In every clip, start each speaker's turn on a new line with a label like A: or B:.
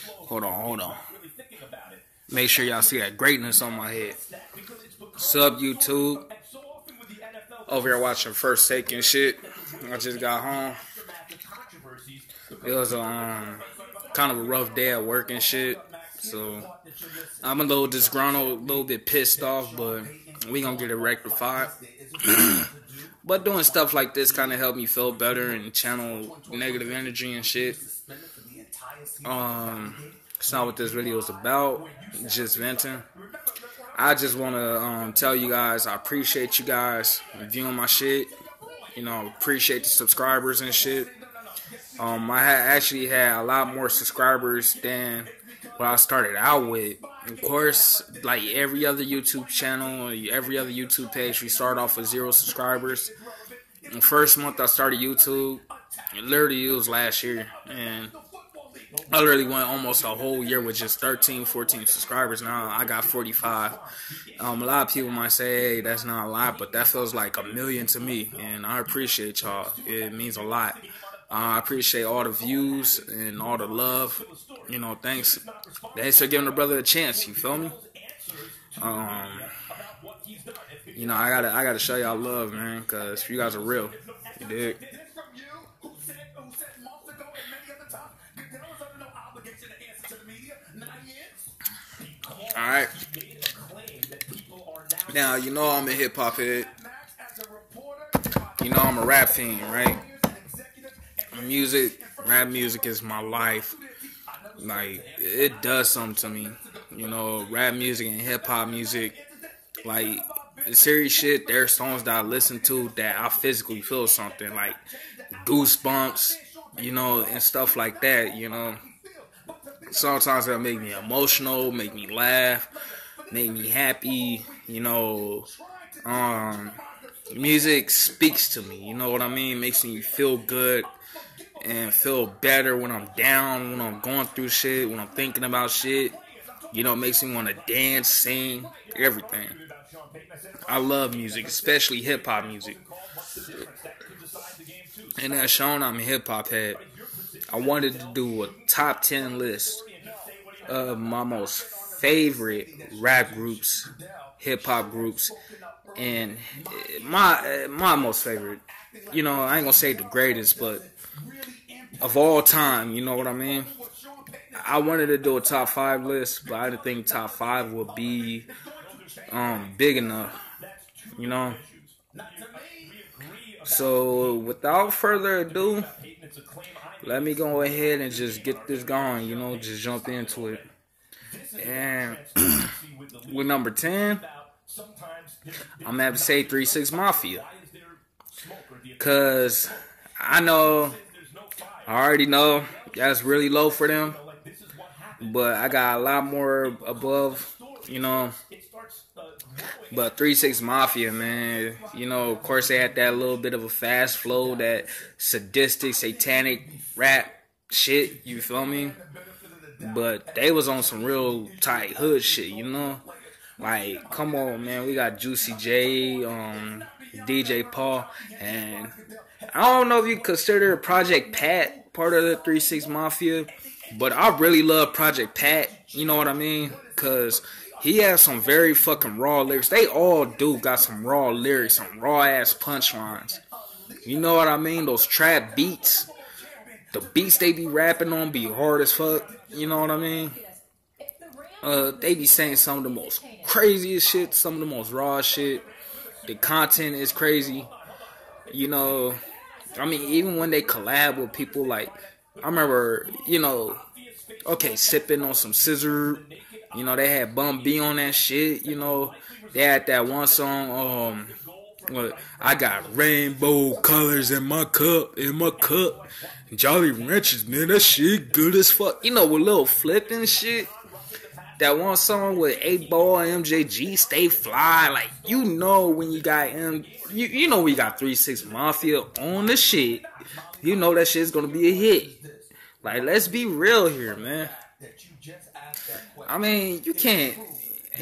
A: Hold on. Make sure y'all see that greatness on my head. Sub YouTube. Over here watching First Take and shit. I just got home. It was kind of a rough day at work and shit. So I'm a little disgruntled, a little bit pissed off, but we gonna get it rectified. But doing stuff like this kind of helped me feel better and channel negative energy and shit. It's not what this video is about. Just venting. I just want to tell you guys I appreciate you guys viewing my shit. You know, appreciate the subscribers and shit. I actually had a lot more subscribers than what I started out with. Of course, like every other YouTube channel, every other YouTube page, we start off with 0 subscribers. The first month I started YouTube, it was last year, and I literally went almost a whole year with just 13, 14 subscribers. Now I got 45. A lot of people might say, hey, that's not a lot, but that feels like a million to me, and I appreciate y'all. It means a lot. I appreciate all the views and all the love. You know, thanks for giving the brother a chance. You feel me? You know, I gotta show y'all love, man, because you guys are real. You dig? Alright. Now, you know I'm a hip-hop head. You know I'm a rap fiend, right? Rap music is my life. Like, it does something to me. You know, rap music and hip-hop music. Like, serious shit, there are songs that I listen to that I physically feel something. Like, goosebumps, you know, and stuff like that, you know. Sometimes it'll make me emotional, make me laugh, make me happy, you know. Music speaks to me, you know what I mean? Makes me feel good and feel better when I'm down, when I'm going through shit, when I'm thinking about shit. You know, it makes me want to dance, sing, everything. I love music, especially hip-hop music. And as shown, I'm a hip-hop head. I wanted to do a top 10 list of my most favorite rap groups, hip-hop groups, and my most favorite. You know, I ain't gonna say the greatest, but of all time, you know what I mean? I wanted to do a top 5 list, but I didn't think top 5 would be big enough, you know? So, without further ado, let me go ahead and just get this going, you know, just jump into it. And with number 10, I'm gonna have to say 3 6 Mafia. Cause I already know that's really low for them. But I got a lot more above, you know. But 3 6 Mafia, man, you know, of course they had that little bit of a fast flow, that sadistic, satanic rap shit, you feel me? But they was on some real tight hood shit, you know? Like, come on, man, we got Juicy J, DJ Paul, and I don't know if you consider Project Pat part of the 3 6 Mafia, but I really love Project Pat, you know what I mean? Because he has some very fucking raw lyrics. They all do got some raw lyrics, some raw ass punchlines. You know what I mean? Those trap beats. The beats they be rapping on be hard as fuck. You know what I mean? They be saying some of the most craziest shit, some of the most raw shit. The content is crazy. You know, I mean, even when they collab with people, like, I remember, you know, okay, sipping on some scissor. You know, they had Bun B on that shit. You know, they had that one song, I got rainbow colors in my cup, Jolly Ranchers, man, that shit good as fuck. You know, with Lil Flip and shit. That one song with 8Ball and MJG, Stay Fly. Like, you know when you got you know we got 3 6 Mafia on the shit. You know that shit's gonna be a hit. Like, let's be real here, man. I mean, you can't.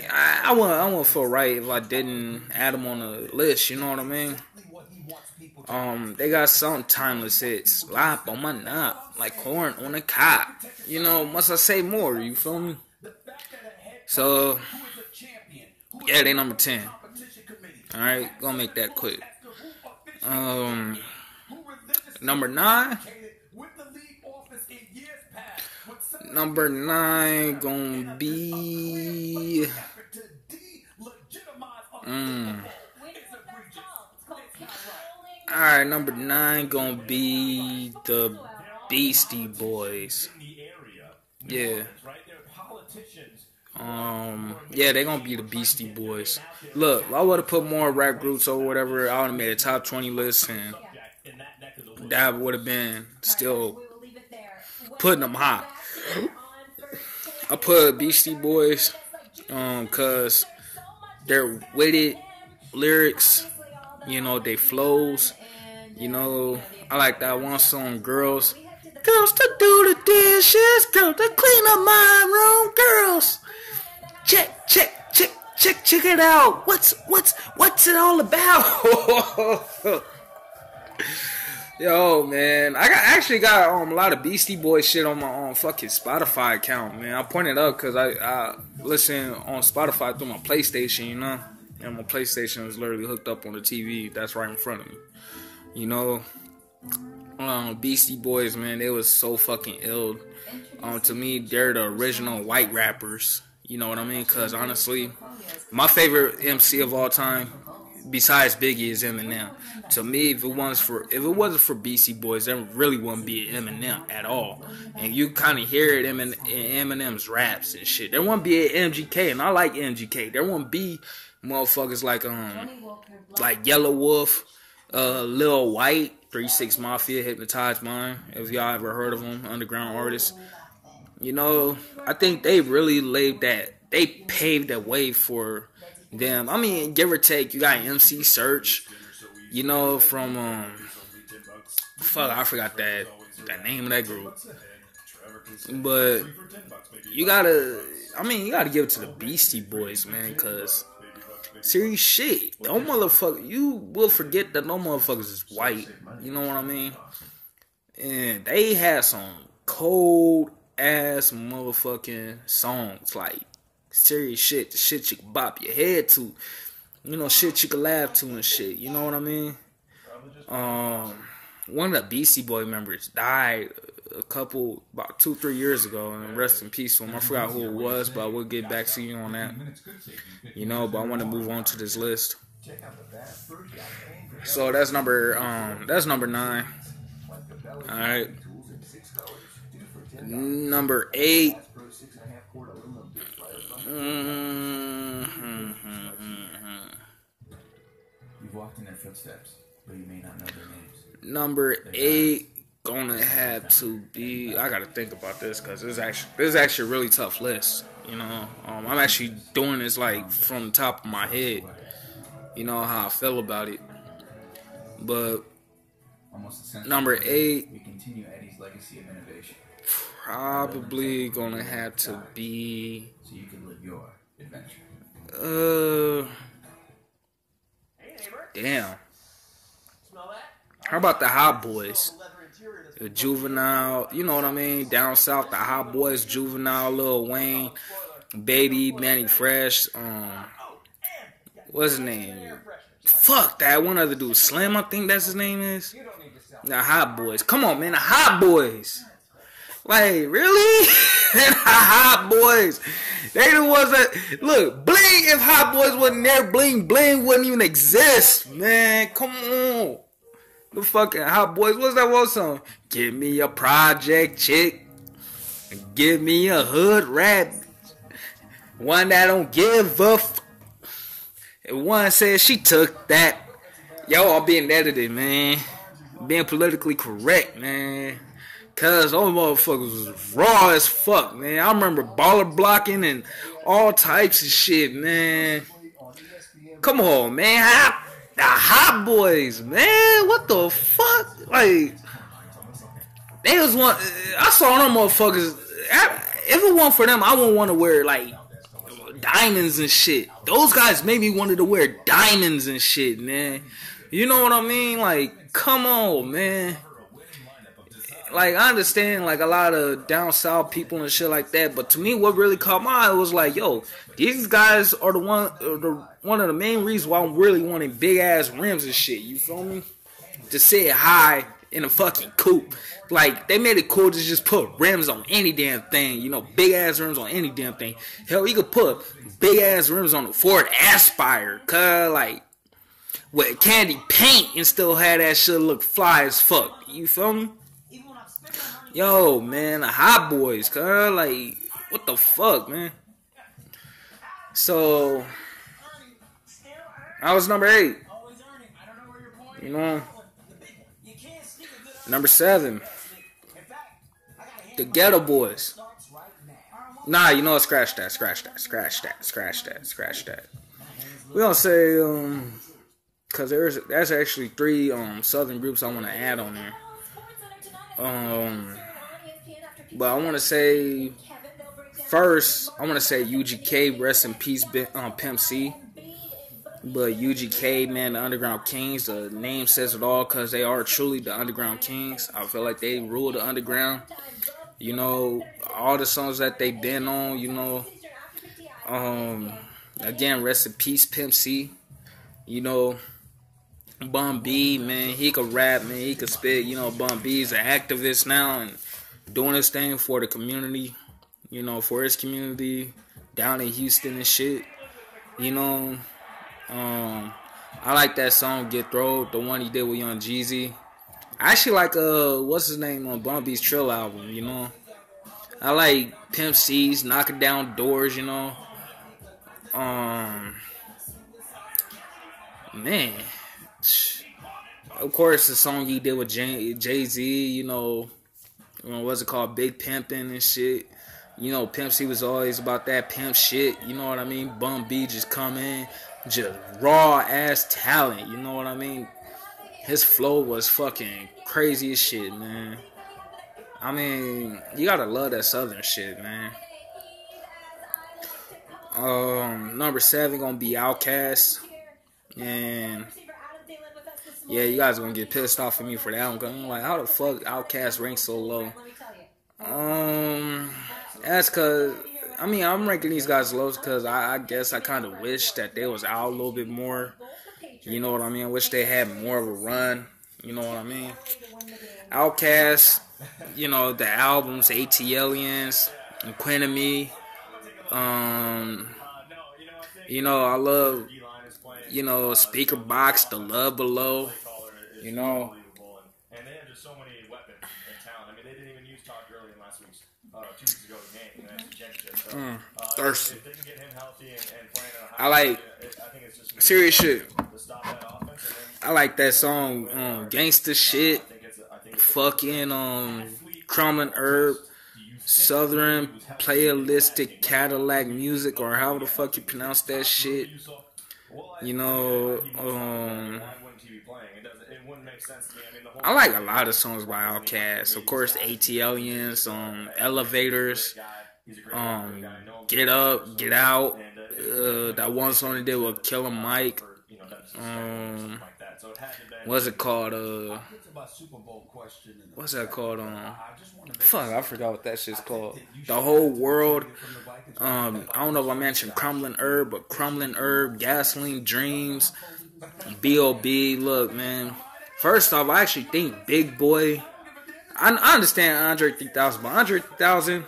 A: I wouldn't feel right if I didn't add him on the list. You know what I mean? They got some timeless hits. Slap on my knob, like corn on a cob. You know, must I say more? You feel me? So, yeah, they number 10. Alright, gonna make that quick. Number 9. Number 9 gonna be... Alright, number 9 gonna be the Beastie Boys. Yeah. Yeah, they gonna be the Beastie Boys. Look, I would have put more rap groups or whatever. I would have made a top 20 list, and that would have been still putting them high. I put Beastie Boys, cause they're witted lyrics, you know, they flows, you know. I like that one song, Girls to do the dishes, girls to clean up my room, girls. Check it out. What's it all about? Yo, man, I actually got a lot of Beastie Boys shit on my own fucking Spotify account, man. I pointed up because I listen on Spotify through my PlayStation, you know, and my PlayStation was literally hooked up on the TV that's right in front of me, you know. Beastie Boys, man, they was so fucking ill. To me, they're the original white rappers. You know what I mean? Because honestly, my favorite MC of all time, besides Biggie, is Eminem. To me, if it wasn't for Beastie Boys, there really wouldn't be Eminem at all. And you kind of hear it in Eminem's raps and shit. There wouldn't be an MGK, and I like MGK. There wouldn't be motherfuckers like Yellow Wolf, Lil White, 3 6 Mafia, Hypnotized Mind, if y'all ever heard of them, underground artists. You know, I think they really they paved the way for them. I mean, give or take, you got MC Search, you know, from, I forgot that name of that group. But you gotta give it to the Beastie Boys, man, because serious shit. No motherfucker, you will forget that no motherfuckers is white. You know what I mean? And they had some cold ass motherfucking songs, like serious shit, the shit you can bop your head to, you know, shit you can laugh to and shit. You know what I mean? One of the Beastie Boy members died about 2-3 years ago, and rest in peace to him. I forgot who it was, but I will get back to you on that. You know, but I want to move on to this list. So that's number 9. All right. Number 8.
B: You've walked in their footsteps, but you may not know their names.
A: Number 8 gonna have to be. I gotta think about this because this is actually a really tough list. You know, I'm actually doing this like from the top of my head. You know how I feel about it. But number 8,
B: we continue Eddie's legacy of innovation.
A: Probably gonna have to be.
B: So you can live your adventure.
A: Damn. How about the Hot Boys? The Juvenile, you know what I mean? Down south, the Hot Boys, Juvenile, Lil Wayne, Baby, Manny Fresh, what's his name? Fuck that one other dude, Slim, I think that's his name is. The Hot Boys. Come on, man, the Hot Boys. Like, really? The Hot Boys. They the ones that, look, Bling, if Hot Boys wasn't there, Bling wouldn't even exist, man. Come on. The fucking Hot Boys. What's that one song? Give me a project chick. Give me a hood rat. One that don't give a And one said she took that. Yo, I'm being edited, man. Being politically correct, man. Cause those motherfuckers was raw as fuck, man. I remember baller blocking and all types of shit, man. Come on, man. The Hot Boys, man. What the fuck? Like, they was one. I saw them motherfuckers. If it wasn't for them, I wouldn't want to wear like diamonds and shit. Those guys made me wanted to wear diamonds and shit, man. You know what I mean? Like, come on, man. Like, I understand, like, a lot of down south people and shit like that, but to me, what really caught my eye was like, yo, these guys are one of the main reasons why I'm really wanting big ass rims and shit. You feel me? To sit high in a fucking coupe. Like, they made it cool to just put rims on any damn thing. You know, big ass rims on any damn thing. Hell, you could put big ass rims on the Ford Aspire, cuz, like, with candy paint and still had that shit look fly as fuck. You feel me? Yo, man, the Hot Boys, cuz, like, what the fuck, man? So, I was number 8. You know? Number 7. The Ghetto Boys. Nah, you know what? Scratch that. We don't say, cause that's actually 3 Southern groups I want to add on there. But I want to say first, I want to say UGK, rest in peace, Pimp C. But UGK, man, the Underground Kings, the name says it all, cause they are truly the Underground Kings. I feel like they rule the underground. You know, all the songs that they've been on, you know. Again, rest in peace, Pimp C. You know, Bun B, man, he could rap, man, he could spit. You know, Bun B's an activist now and doing his thing for the community. You know, for his community down in Houston and shit. You know, I like that song Get Throwed, the one he did with Young Jeezy. I actually like what's his name on Bun B's Trill album, you know. I like Pimp C's Knocking Down Doors, you know. Man, of course the song he did with Jay-Z, you know, what's it called, Big Pimpin' and shit. You know, Pimp C was always about that pimp shit, you know what I mean? Bun B just come in, just raw ass talent, you know what I mean? His flow was fucking crazy as shit, man. I mean, you gotta love that Southern shit, man. Number 7 gonna be Outkast. And yeah, you guys are gonna get pissed off at me for that. I'm like, how the fuck Outkast ranks so low? That's cause, I mean, I'm ranking these guys low because I guess I kind of wish that they was out a little bit more. You know what I mean? I wish they had more of a run. You know what I mean? Outkast, you know, the albums, ATLiens, and Quenemy. You know, I love, you know, Speaker Box, The Love Below. You know.
C: And they have just so many weapons in town. I mean, they didn't even use Todd Gurley in last week's, 2 weeks ago game. And that's championship. So,
A: thirsty.
C: If they can get him healthy and playing at a high
A: I like
C: I think it's just
A: serious shit.
C: to stop that offense.
A: I like that song, Gangsta Shit, fucking Crumlin Herb, Southern Playalistic Cadillac Music, or however the fuck you pronounce that shit. You know, I like a lot of songs by Outkast. Of course, ATLiens, Elevators, Get Up, Get Out, that one song they did with Killer Mike. What's it called? What's that called? Fuck, I forgot what that shit's called. The Whole World. I don't know if I mentioned Crumlin Herb, but Crumlin Herb, Gasoline Dreams, B.O.B. Look, man. First off, I actually think Big Boy. I understand Andre 3000, but Andre 3000,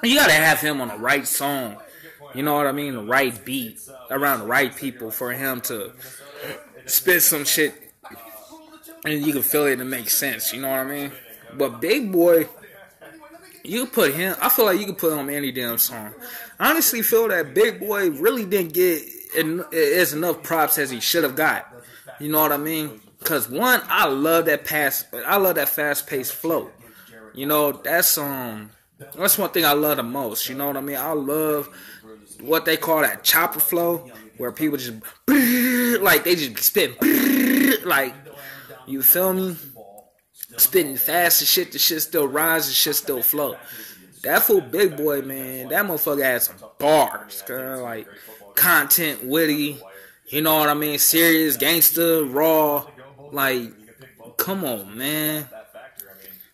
A: you gotta have him on the right song. You know what I mean? The right beat around the right people for him to spit some shit and you can feel it and it makes sense. You know what I mean? But Big Boy, you put him, I feel like you can put him on any damn song. I honestly feel that Big Boy really didn't get as enough props as he should have got. You know what I mean? Because one, I love that fast-paced flow. You know, that's one thing I love the most. You know what I mean? I love what they call that chopper flow, where people just like they just spit like, you feel me? Spitting fast and shit, the shit still rises, the shit still flow. That fool Big Boy, man, that motherfucker had some bars, like content, witty. You know what I mean? Serious, gangster, raw. Like, come on, man.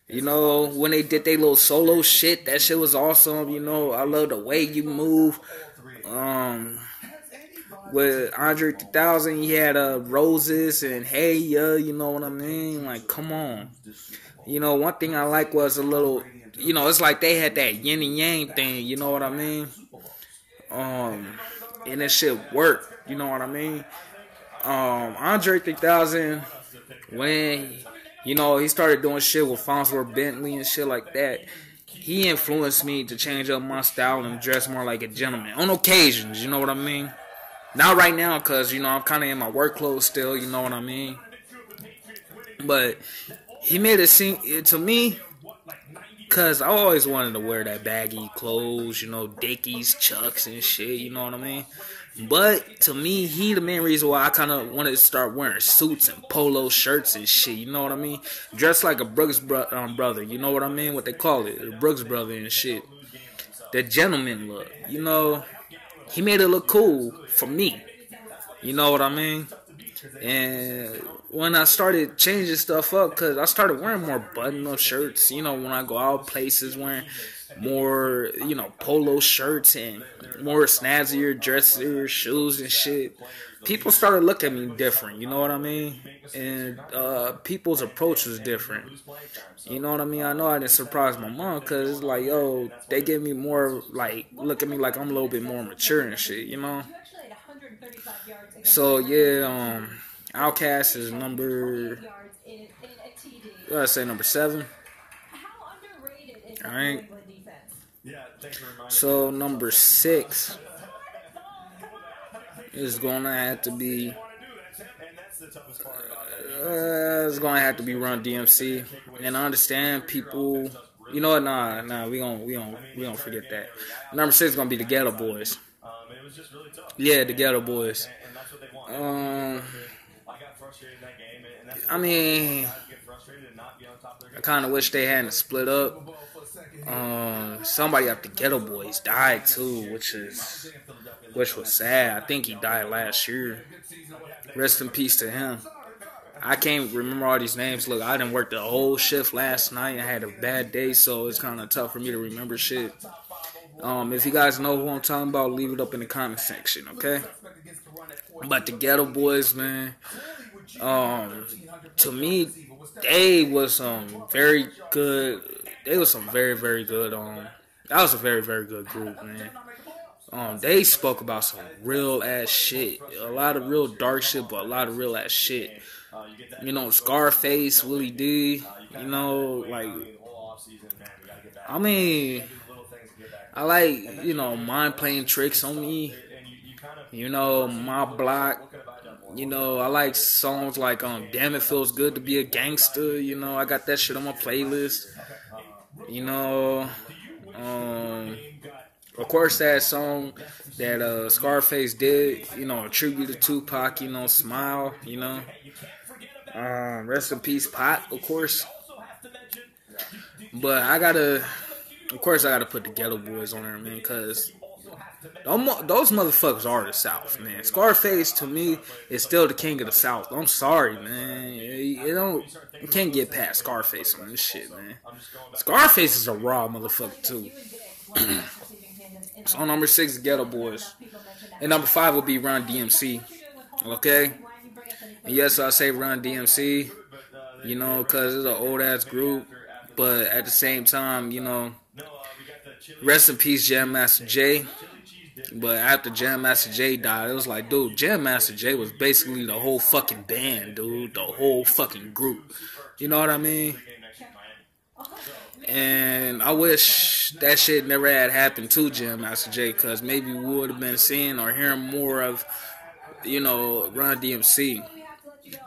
A: You know, when they did their little solo shit, that shit was awesome. You know, I love the way you move. With Andre 3000, he had Roses and Hey Ya, you know what I mean? Like, come on. You know, one thing I like was a little, you know, it's like they had that yin and yang thing, you know what I mean? And that shit worked, you know what I mean? Andre 3000, when, you know, he started doing shit with Farnsworth Bentley and shit like that, he influenced me to change up my style and dress more like a gentleman. On occasions, you know what I mean? Not right now, because, you know, I'm kind of in my work clothes still, you know what I mean? But he made it seem, to me, because I always wanted to wear that baggy clothes, you know, Dickies, Chucks, and shit, you know what I mean? But to me, he the main reason why I kind of wanted to start wearing suits and polo shirts and shit, you know what I mean? Dressed like a Brooks brother, you know what I mean? What they call it, a Brooks brother and shit. The gentleman look, you know? He made it look cool for me. You know what I mean? And when I started changing stuff up, because I started wearing more button-up shirts, you know, when I go out places, wearing more, you know, polo shirts and more snazzier dressier shoes and shit, people started looking at me different, you know what I mean? And people's approach was different. You know what I mean? I know I didn't surprise my mom, because it's like, yo, they give me more, like, look at me like I'm a little bit more mature and shit, you know? So, yeah, Outkast is number, let's say number 7. Alright. So, number 6 is gonna have to be it's gonna have to be Run DMC. And I understand people, you know what? Nah, we gonna forget that. Number 6 is gonna be the Ghetto Boys. Yeah, the Ghetto Boys. I mean, I kind of wish they hadn't split up. Somebody after Ghetto Boys died too, which was sad. I think he died last year. Rest in peace to him. I can't remember all these names. Look, I didn't work the whole shift last night. I had a bad day, so it's kind of tough for me to remember shit. If you guys know who I'm talking about, leave it up in the comment section, okay? But the Ghetto Boys, man, to me, they was very good. They was some very, very good. That was a very, very good group, man. They spoke about some real ass shit. A lot of real dark shit, but a lot of real ass shit. You know, Scarface, Willie D. You know, like, I mean, I like, you know, Mind Playing Tricks on Me. You know, My Block. You know, I like songs like Damn It Feels Good to Be a Gangster. You know, I got that shit on my playlist. You know, of course that song that Scarface did, you know, a tribute to Tupac, you know, Smile, you know. Rest in peace, Pac, of course. But I gotta put the Ghetto Boys on there, man, because those motherfuckers are the South, man. Scarface, to me, is still the king of the South. I'm sorry, man. You can't get past Scarface on this shit, man. Scarface is a raw motherfucker, too. So number 6 is Ghetto Boys. And number 5 will be Run DMC. Okay? And yes, I say Run DMC, you know, because it's an old-ass group. But at the same time, you know, rest in peace, Jam Master Jay. But after Jam Master Jay died, it was like, dude, Jam Master Jay was basically the whole fucking band, dude. The whole fucking group. You know what I mean? And I wish that shit never had happened to Jam Master Jay, because maybe we would have been seeing or hearing more of, you know, Run DMC.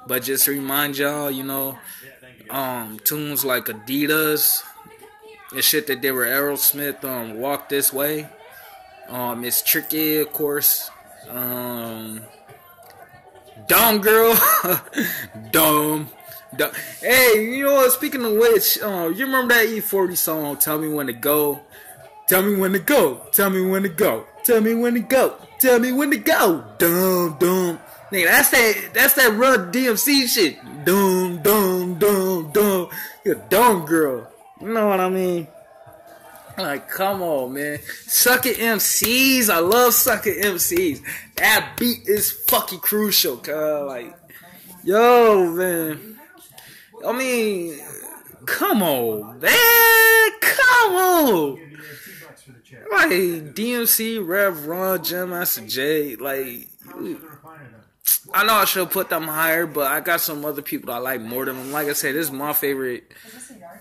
A: But just to remind y'all, you know, tunes like Adidas and shit that they were Aerosmith, Walk This Way, Miss Tricky, of course, Dumb Girl, Dumb. Hey, you know what, speaking of which, you remember that E40 song, Tell Me When to Go? Tell me when to go, tell me when to go, tell me when to go, tell me when to go, dumb, dumb. Nigga, that's that Run DMC shit. Doom, doom, doom, doom. You're a dumb girl. You know what I mean? Like, come on, man. Sucker MCs. I love Sucker MCs. That beat is fucking crucial, cuz. Like, yo, man. I mean, come on, man. Come on. Like, DMC, Rev Run, Jam Master Jay. Like, I know I should have put them higher, but I got some other people that I like more than them. Like I said, this is my favorite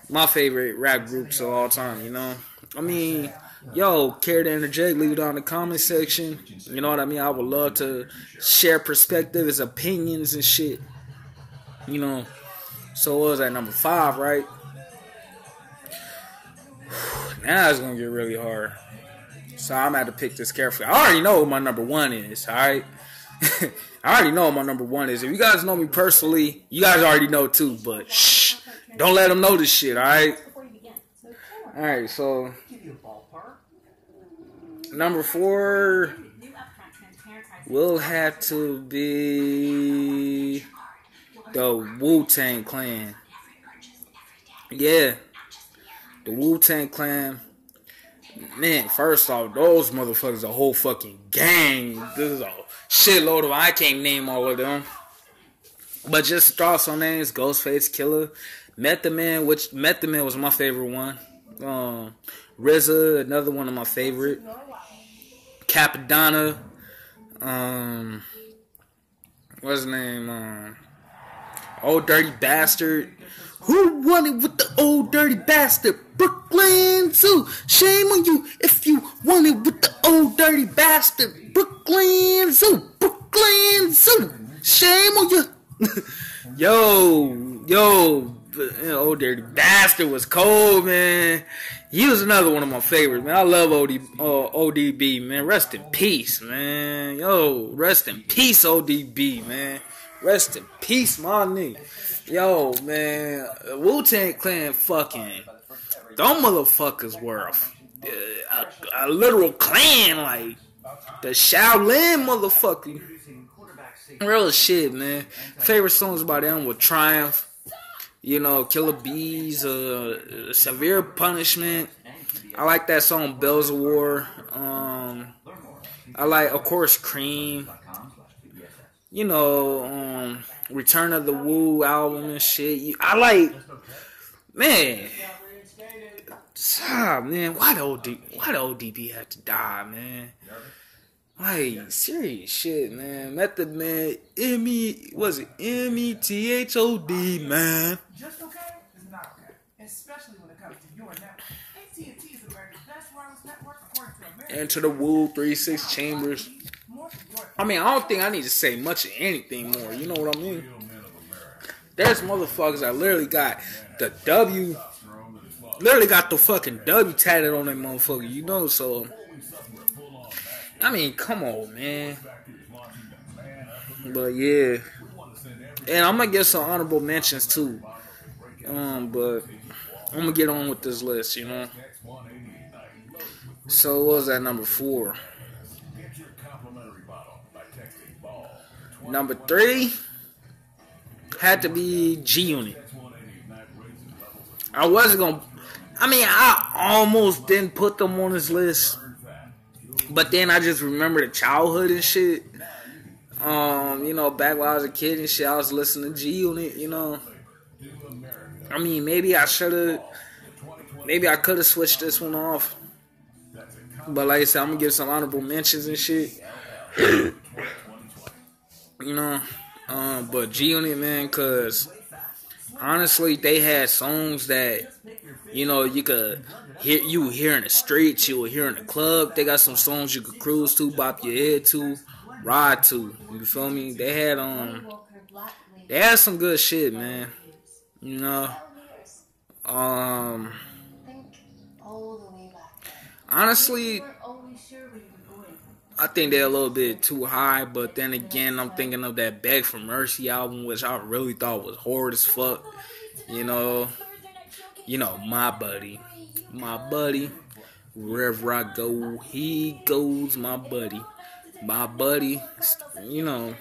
A: rap groups of all time, you know? I mean, yo, care to interject, leave it down in the comment section. You know what I mean? I would love to share perspectives, opinions, and shit. You know? So what was that, number 5, right? Now it's going to get really hard. So I'm going to have to pick this carefully. I already know what my number 1 is, alright? I already know what my number 1 is. If you guys know me personally, you guys already know too, but shh. Don't let them know this shit, alright? Alright, so number 4 will have to be the Wu-Tang Clan. Yeah. The Wu-Tang Clan. Man, first off, those motherfuckers a whole fucking gang. This is a shitload of, I can't name all of them. But just to throw some names: Ghostface Killer, Method Man, which Method Man was my favorite one. RZA, another one of my favorite. Capadonna. What's his name? Old Dirty Bastard. Who won it with the Old Dirty Bastard? Brooklyn Zoo. Shame on you if you won it with the Old Dirty Bastard. Brooklyn Zoo. Brooklyn Zoo. Shame on you. Yo, Old Dirty Bastard was cold, man. He was another one of my favorites, man. I love ODB, man. Rest in peace, man. Yo, rest in peace, ODB, man. Rest in peace, my nigga. Yo, man. Wu-Tang Clan fucking... Them motherfuckers were a literal clan, like the Shaolin motherfucker. Real shit, man. Favorite songs by them were Triumph, you know, Killer Bees, Severe Punishment. I like that song Bells of War. I like, of course, Cream. You know, Return of the Wu album and shit. I like, man. Man, why the ODB had to die, man? Like, serious shit, man. Method Man, METHOD, man.
D: Just okay is not okay, especially when it comes to your network. AT&T is America's best wireless network according to America.
A: Enter the Wu 36 Chambers. I mean, I don't think I need to say much of anything more. You know what I mean? There's motherfuckers that literally got the W. Literally got the fucking W tatted on that motherfucker, you know, so... I mean, come on, man. But, yeah. And I'm gonna get some honorable mentions, too. But I'm gonna get on with this list, you know. So, what was that, number 4? Number 3 had to be G-Unit. I almost didn't put them on this list, but then I just remember the childhood and shit. You know, back when I was a kid and shit, I was listening to G-Unit, you know. I mean, maybe I could have switched this one off. But like I said, I'm gonna give some honorable mentions and shit. You know, but G-Unit, man, cause honestly, they had songs that, you know, you could hear, you would hear in the streets, you would hear in the club. They got some songs you could cruise to, bop your head to, ride to. You feel me? They had some good shit, man. You know, honestly, I think they're a little bit too high, but then again, I'm thinking of that Beg for Mercy album, which I really thought was horrid as fuck. You know, my buddy, wherever I go, he goes, my buddy, you know,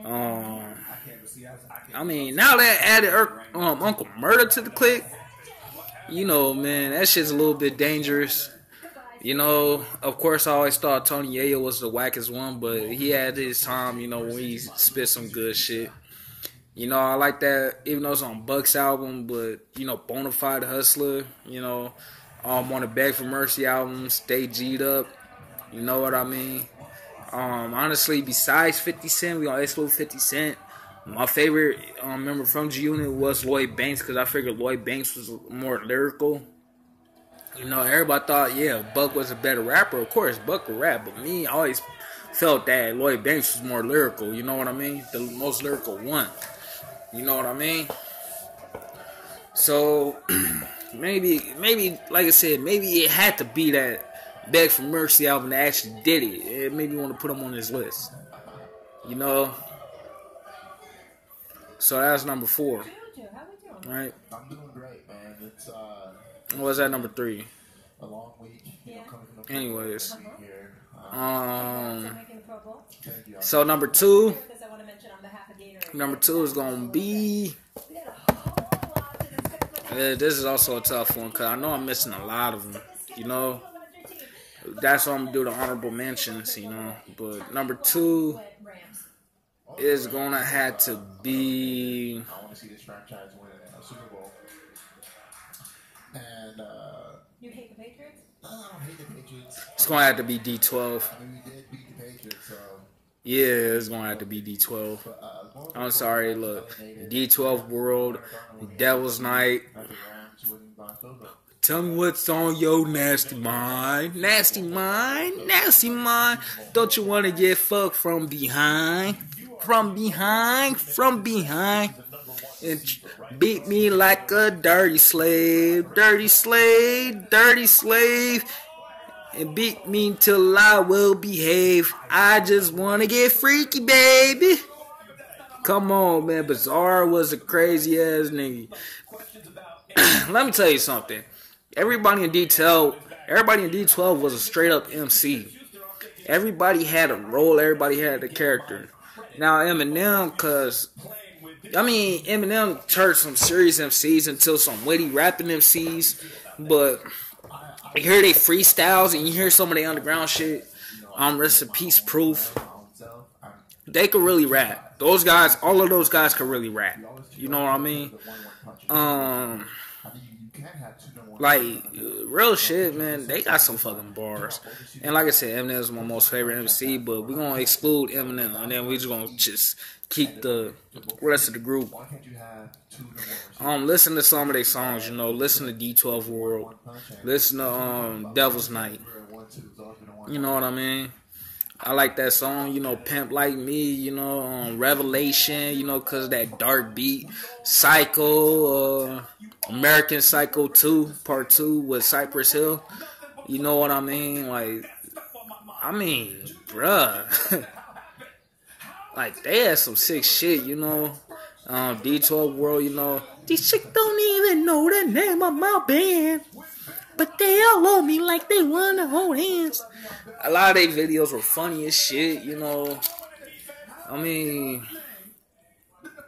A: I mean, now that added Uncle Murder to the clique, you know, man, that shit's a little bit dangerous. You know, of course, I always thought Tony Yayo was the wackest one, but he had his time, you know, when he spit some good shit. You know, I like that, even though it's on Buck's album, but, you know, Bonafide Hustler, you know, on the Beg for Mercy album, Stay G'd Up, you know what I mean? Honestly, besides 50 Cent, we gonna exclude 50 Cent. My favorite member from G-Unit was Lloyd Banks, because I figured Lloyd Banks was more lyrical. You know, everybody thought, yeah, Buck was a better rapper. Of course, Buck could rap, but me, I always felt that Lloyd Banks was more lyrical. You know what I mean? The most lyrical one. You know what I mean? So, maybe, like I said, maybe it had to be that Beg for Mercy album that actually did it. It made me want to put him on this list. You know? So that's number 4. Right?
E: I'm doing great, man. It's
A: What was that, number 3?
E: a long week. You know, coming from the
A: Anyways.
E: here.
A: So number 2 is gonna be. This is also a tough one because I know I'm missing a lot of them. You know, that's why I'm gonna do the honorable mentions. You know, but number 2 is gonna have to be.
E: I want to see this franchise win a Super Bowl. And
F: you hate the Patriots?
E: I don't hate the Patriots.
A: It's gonna have to be D12.
E: I mean, we did beat the Patriots, so.
A: Yeah, it's gonna have to be D12. I'm sorry, look, D12 World, Devil's Night. Tell me what's on your nasty mind. Nasty mind, nasty mind. Don't you wanna get fucked from behind? From behind, from behind. And beat me like a dirty slave, dirty slave, dirty slave. And beat me till I will behave. I just wanna get freaky, baby. Come on, man. Bizarre was a crazy ass nigga. Let me tell you something. Everybody in D12 was a straight up MC. Everybody had a role. Everybody had a character. Now Eminem, Eminem turned some serious MCs into some witty rapping MCs, but you hear they freestyles and you hear some of the underground shit. Rest in Peace Proof. They could really rap. Those guys, all of those guys could really rap. You know what I mean? Like, real shit, man. They got some fucking bars. And like I said, Eminem is my most favorite MC, but we're going to exclude Eminem. And then we're just going to just keep the rest of the group. Listen to some of their songs, you know. Listen to D12 World. Listen to Devil's Night. You know what I mean? I like that song, you know, Pimp Like Me, you know, Revelation, you know, because of that dark beat. Psycho, American Psycho 2, Part 2 with Cypress Hill. You know what I mean? Like, bruh. Like, they had some sick shit, you know. D12 World, you know. These chicks don't even know the name of my band, but they all love me like they wanna hold hands. A lot of their videos were funny as shit, you know. I mean,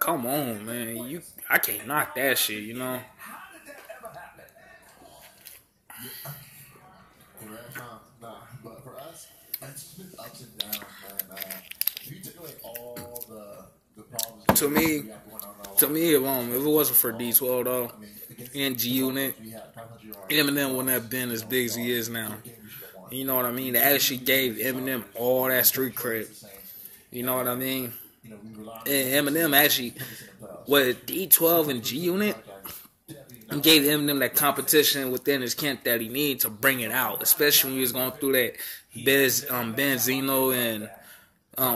A: come on, man. I can't knock that shit, you know.
E: But for us, it's been ups and downs, man. If you took away all the problems
A: to me, if it wasn't for D12 though, and G-Unit, Eminem wouldn't have been as big as he is now. You know what I mean? They actually gave Eminem all that street cred. You know what I mean? And Eminem actually, with D12 and G-Unit, gave Eminem that competition within his camp that he needed to bring it out, especially when he was going through that Benzino and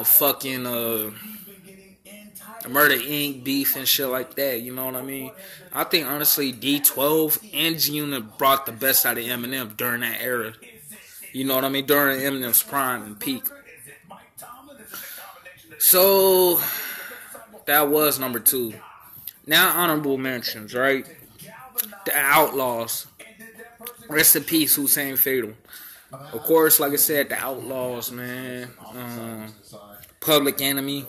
A: fucking Murder Inc. beef and shit like that. You know what I mean? I think honestly D12 and G-Unit brought the best out of Eminem during that era. You know what I mean? During Eminem's prime and peak. So that was number 2. Now honorable mentions, right? The Outlaws. Rest in peace, Hussein Fatal. Of course, like I said, the Outlaws, man. Public Enemy.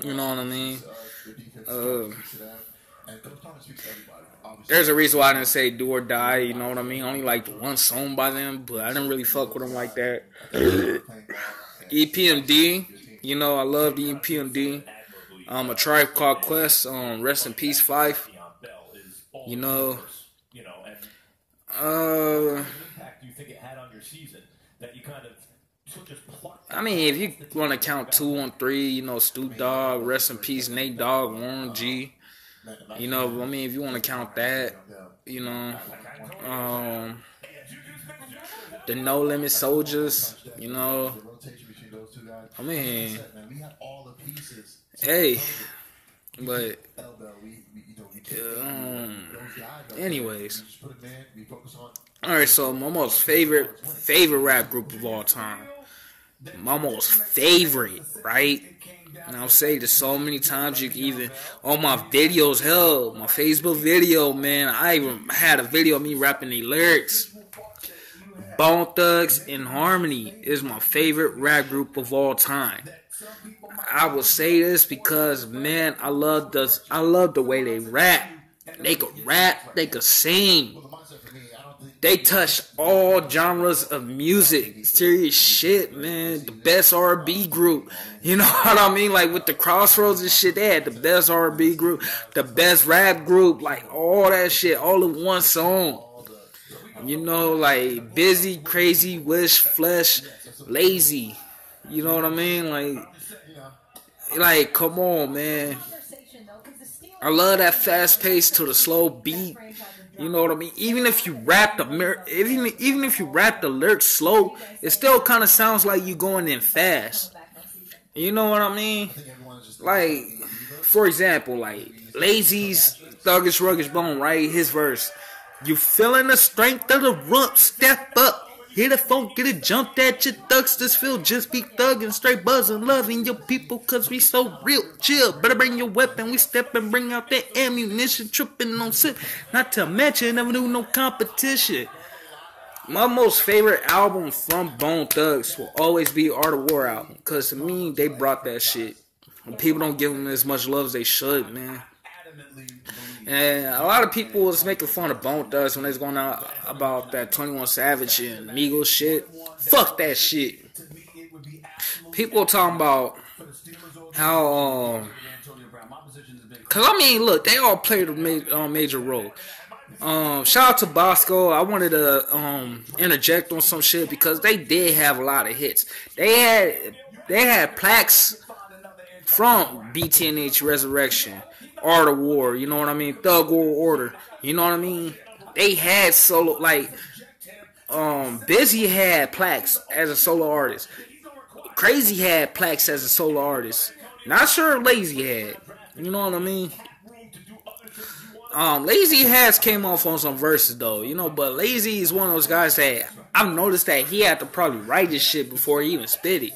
A: You know what I mean?
E: Their defense speaks to them, and Coach Thomas speaks to everybody. Obviously,
A: There's a reason why I didn't say Do or Die. You know what I mean? I only liked one song by them, but I didn't really fuck with them like that. EPMD. You know, I love the EPMD. A Tribe Called Quest. Rest in Peace 5. You know. I mean, if you want to count 2 on 3, you know, Snoop Dogg, Rest in Peace, Nate Dogg, Warren G. You know, I mean, if you want to count that, you know, the No Limit Soldiers, you know. I mean, hey, but anyways, all right. So my most favorite rap group of all time, my most favorite, right? And I'll say this so many times, you can even on my videos, hell, my Facebook video, man, I even had a video of me rapping the lyrics. Bone Thugs and Harmony is my favorite rap group of all time. I will say this because, man, I love the way they rap. They could rap, they could sing. They touch all genres of music. Serious shit, man. The best R&B group. You know what I mean? Like with the Crossroads and shit, they had the best R&B group, the best rap group, like all that shit, all in one song. You know, like Busy, Crazy, Wish, Flesh, Lazy. You know what I mean? Like come on, man. I love that fast pace to the slow beat. You know what I mean? Even if you rap even if you rap the lyrics slow, it still kind of sounds like you going in fast. You know what I mean? Like, for example, like Lazy's Thuggish Ruggish Bone, right? His verse. You feeling the strength of the rump, step up. Hit a phone, get it jumped at your thugs. This feel just be thugging, straight buzzing, loving your people, cause we so real. Chill, better bring your weapon. We step and bring out that ammunition, tripping on sip. Not to mention, never do no competition. My most favorite album from Bone Thugs will always be Art of War album, cause to me, they brought that shit. And people don't give them as much love as they should, man. And a lot of people was making fun of Bone Thugs when they was going out about that 21 Savage and Migos shit. Fuck that shit. People talking about how, cause I mean, look, they all played a major role. Shout out to Bosco. I wanted to interject on some shit because they did have a lot of hits. They had plaques from BTNH Resurrection, Art of War, you know what I mean? Thug World Order, you know what I mean? They had solo, like, Busy had plaques as a solo artist. Crazy had plaques as a solo artist. Not sure Lazy had, you know what I mean? Lazy has came off on some verses though, you know, but Lazy is one of those guys that I've noticed that he had to probably write his shit before he even spit it.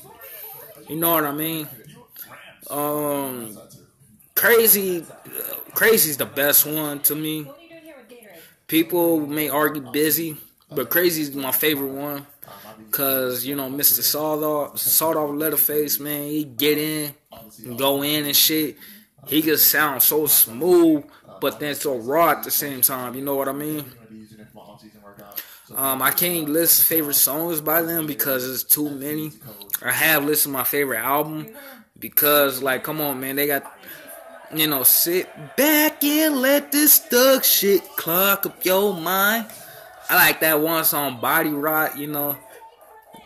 A: You know what I mean? Crazy's the best one to me. People may argue Busy, but Crazy's my favorite one. Cause, you know, Mr. Sawed Off Leatherface, man, he get in, go in and shit. He can sound so smooth, but then so raw at the same time, you know what I mean? I can't list favorite songs by them because it's too many. I have listed my favorite album because, like, come on, man, they got, you know, sit back and let this thug shit clock up your mind. I like that one song, Body Rot, you know.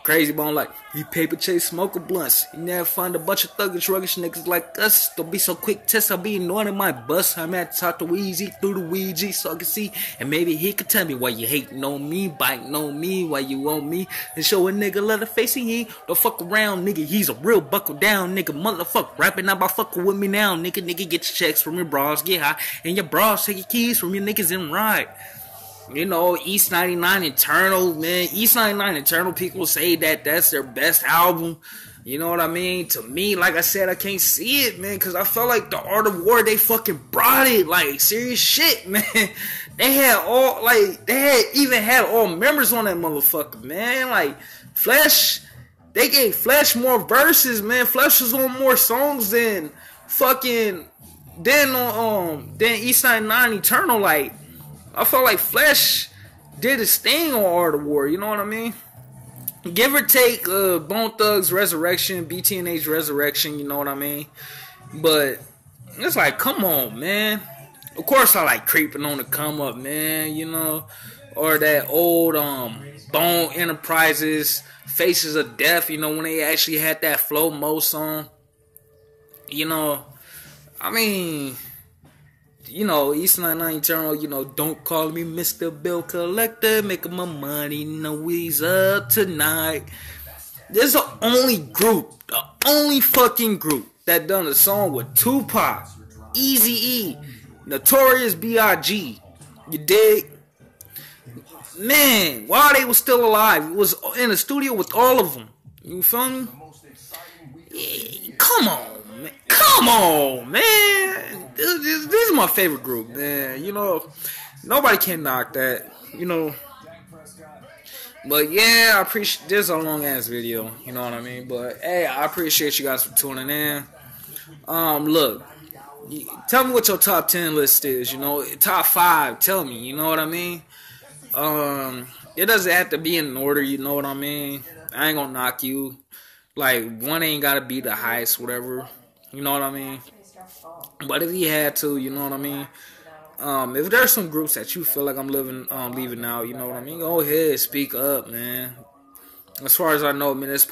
A: Crazy Bone, like, he paper chase, smoke a blunts. You never find a bunch of thuggish, ruggish niggas like us. Don't be so quick, test, I'll be annoying in my bus. I'm at to talk to Weezy through the Ouija so I can see. And maybe he could tell me why you hating on me, biting on me, why you on me. And show a nigga Leatherface and he don't fuck around, nigga. He's a real buckle down, nigga. Motherfucker, rapping about fucking with me now, nigga. Nigga, get your checks from your bras, get high. And your bras, take your keys from your niggas and ride. You know, East 99 Eternal, man. East 99 Eternal, people say that that's their best album. You know what I mean? To me, like I said, I can't see it, man, because I felt like the Art of War, they fucking brought it. Like, serious shit, man. They had all members on that motherfucker, man. Like, Flesh, they gave Flesh more verses, man. Flesh was on more songs than fucking then East 99 Eternal, like I felt like Flesh did his thing on Art of War, you know what I mean? Give or take Bone Thugs Resurrection, BTNH Resurrection, you know what I mean? But it's like, come on, man. Of course I like Creeping on the Come Up, man, you know, or that old Bone Enterprises Faces of Death, you know, when they actually had that Flow Mo song. You know, I mean, you know, East 99 Eternal, you know, don't call me Mr. Bill Collector, making my money, no, he's up tonight. This is the only fucking group that done a song with Tupac, Eazy-E, Notorious B.I.G. You dig? Man, while they was still alive, it was in the studio with all of them. You feel me? Yeah, come on, man. This is my favorite group, man. You know, nobody can knock that. You know. But yeah, I appreciate this is a long ass video. You know what I mean? But hey, I appreciate you guys for tuning in. Look, tell me what your top 10 list is. You know, top 5. Tell me. You know what I mean? It doesn't have to be in order. You know what I mean? I ain't gonna knock you. Like, one ain't gotta be the highest, whatever. You know what I mean? But if you had to, you know what I mean? If there's some groups that you feel like I'm leaving out, you know what I mean? Go ahead, speak up, man. As far as I know, man, this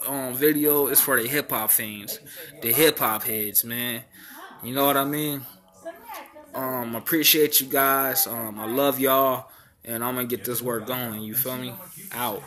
A: video is for the hip hop fans, the hip hop heads, man. You know what I mean? Appreciate you guys. I love y'all, and I'm gonna get this work going. You feel me? Out.